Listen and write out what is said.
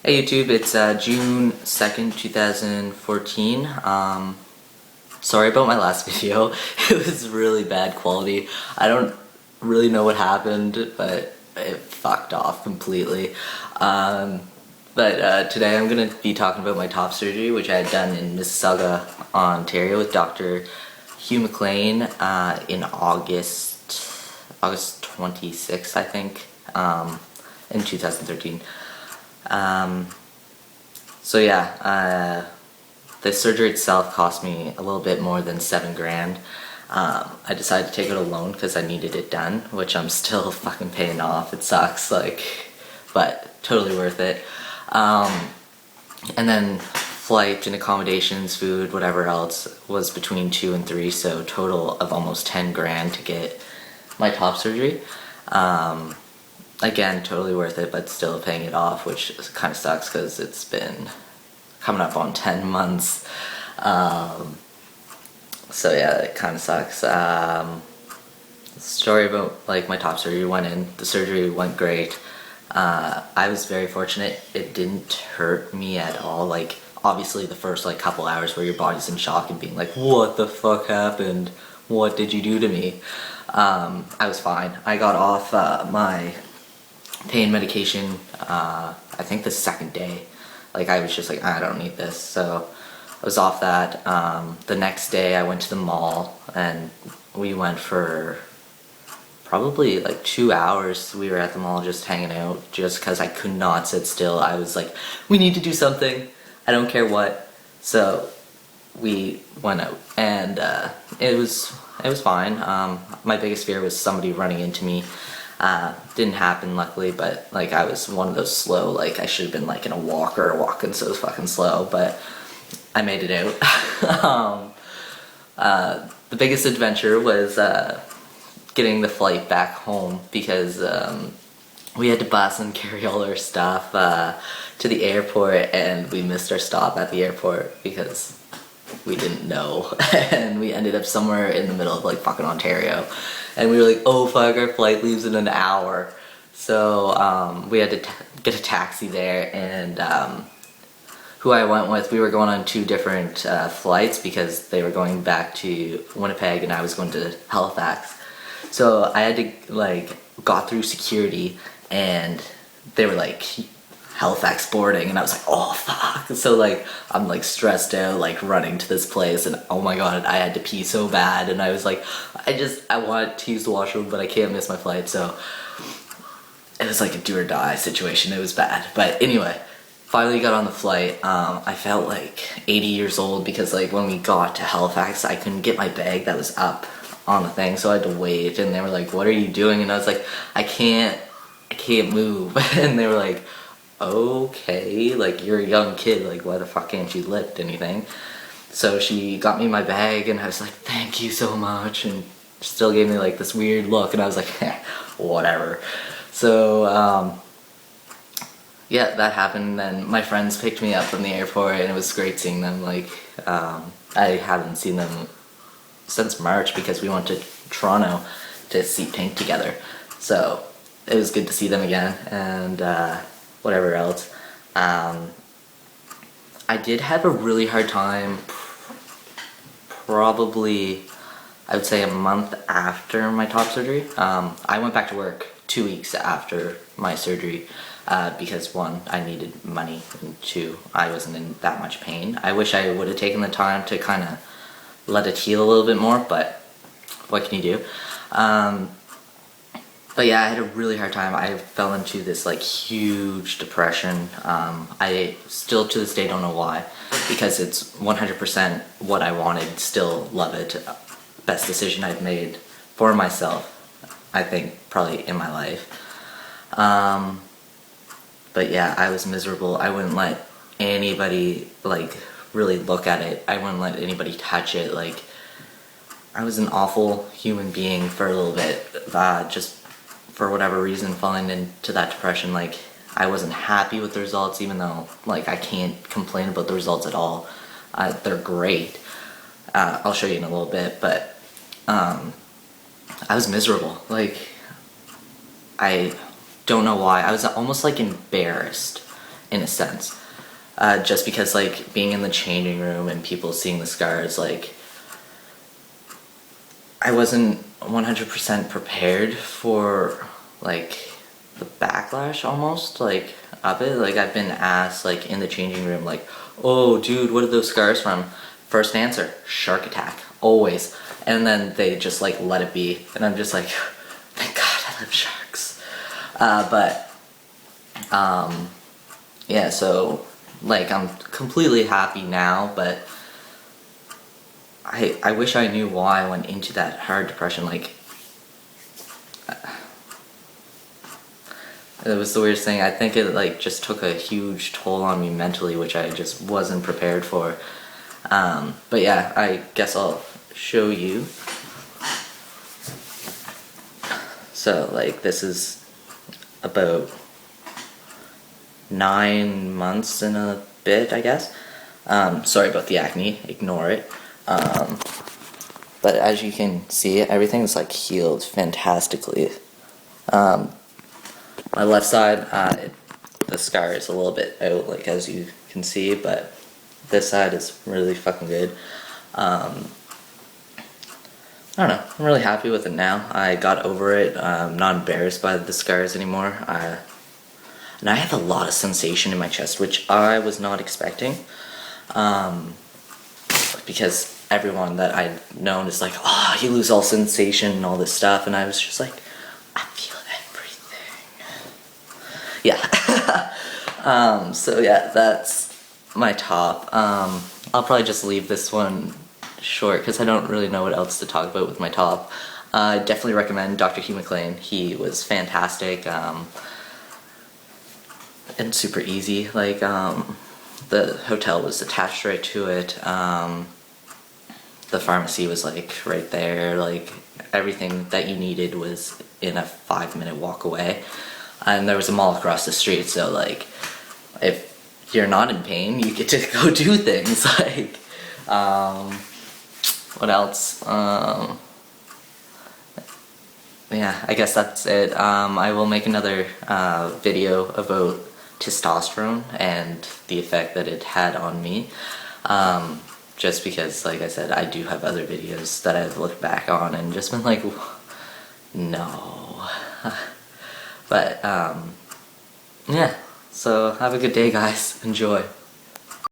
Hey YouTube, it's June 2nd, 2014. Sorry about my last video. It was really bad quality. I don't really know what happened, but it fucked off completely. But today I'm going to be talking about my top surgery, which I had done in Mississauga, Ontario with Dr. Hugh McLean in August 26th, I think, in 2013. So yeah, the surgery itself cost me a little bit more than $7,000. I decided to take it a loan because I needed it done, which I'm still fucking paying off. It sucks, but totally worth it. And then flight and accommodations, food, whatever else was between 2 and 3, so total of almost $10,000 to get my top surgery. Again, totally worth it, but still paying it off, which kind of sucks because it's been coming up on 10 months. So yeah, it kind of sucks. Story about my top surgery went in. The surgery went great. I was very fortunate. It didn't hurt me at all. Obviously the first couple hours where your body's in shock and being like, what the fuck happened? What did you do to me? I was fine. I got off my pain medication, I think the second day. I was just like, I don't need this, so I was off that. The next day I went to the mall and we went for probably 2 hours. We were at the mall just hanging out just because I could not sit still. I was like, we need to do something, I don't care what. So we went out and it was fine. My biggest fear was somebody running into me. Didn't happen luckily, but I was one of those slow, I should have been in a walker walking so fucking slow, but I made it out. The biggest adventure was getting the flight back home because we had to bus and carry all our stuff to the airport, and we missed our stop at the airport because we didn't know, and we ended up somewhere in the middle of fucking Ontario, and we were like, oh fuck, our flight leaves in an hour. So we had to get a taxi there, and who I went with, we were going on 2 different flights because they were going back to Winnipeg and I was going to Halifax. So I had to got through security and they were like, Halifax boarding, and I was like, oh fuck. So I'm stressed out, running to this place, and oh my god, I had to pee so bad, and I was like, I want to use the washroom, but I can't miss my flight. So it was a do or die situation. It was bad, but anyway, finally got on the flight. I felt 80 years old because when we got to Halifax, I couldn't get my bag that was up on the thing, so I had to wait, and they were like, what are you doing? And I was like, I can't move. And they were like, okay, you're a young kid, why the fuck can't you lift anything? So she got me my bag, and I was like, thank you so much, and still gave me this weird look, and I was like, whatever. So yeah, that happened, and my friends picked me up from the airport, and it was great seeing them. I haven't seen them since March because we went to Toronto to see Pink together, so it was good to see them again, and whatever else. I did have a really hard time, probably, I would say a month after my top surgery. I went back to work 2 weeks after my surgery because 1, I needed money, and 2, I wasn't in that much pain. I wish I would have taken the time to kind of let it heal a little bit more, but what can you do? But yeah, I had a really hard time. I fell into this huge depression. I still to this day don't know why, because it's 100% what I wanted. Still love it. Best decision I've made for myself, I think, probably in my life. But yeah, I was miserable. I wouldn't let anybody really look at it. I wouldn't let anybody touch it. I was an awful human being for a little bit, just for whatever reason, falling into that depression. I wasn't happy with the results, even though I can't complain about the results at all. They're great. I'll show you in a little bit, but I was miserable. I don't know why. I was almost embarrassed in a sense. Just because like being in the changing room and people seeing the scars, like I wasn't 100% prepared for like the backlash almost like of it. Like I've been asked like in the changing room like, oh dude, what are those scars from? First answer, shark attack, always. And then they just like let it be, and I'm just like, thank God I love sharks. Yeah, so like I'm completely happy now, but I wish I knew why I went into that hard depression. Like, it was the weirdest thing. I think it like just took a huge toll on me mentally, which I just wasn't prepared for. But yeah, I guess I'll show you. So like this is about 9 months and a bit, I guess. Sorry about the acne, ignore it. But as you can see, everything's like healed fantastically. My left side, the scar is a little bit out, like as you can see, but this side is really fucking good. I don't know, I'm really happy with it now. I got over it. I'm not embarrassed by the scars anymore. And I have a lot of sensation in my chest, which I was not expecting. Because everyone that I've known is like, oh, you lose all sensation and all this stuff, and I was just like, I feel everything. Yeah. So yeah, that's my top. I'll probably just leave this one short because I don't really know what else to talk about with my top. I definitely recommend Dr. Hugh McLean. He was fantastic, and super easy. Like, the hotel was attached right to it. The pharmacy was like right there. Like everything that you needed was in a 5-minute walk away, and there was a mall across the street. So like, if you're not in pain, you get to go do things. Like, what else? Yeah, I guess that's it. I will make another video about testosterone and the effect that it had on me. Just because, like I said, I do have other videos that I've looked back on and just been like, no. But, yeah. So, have a good day, guys. Enjoy.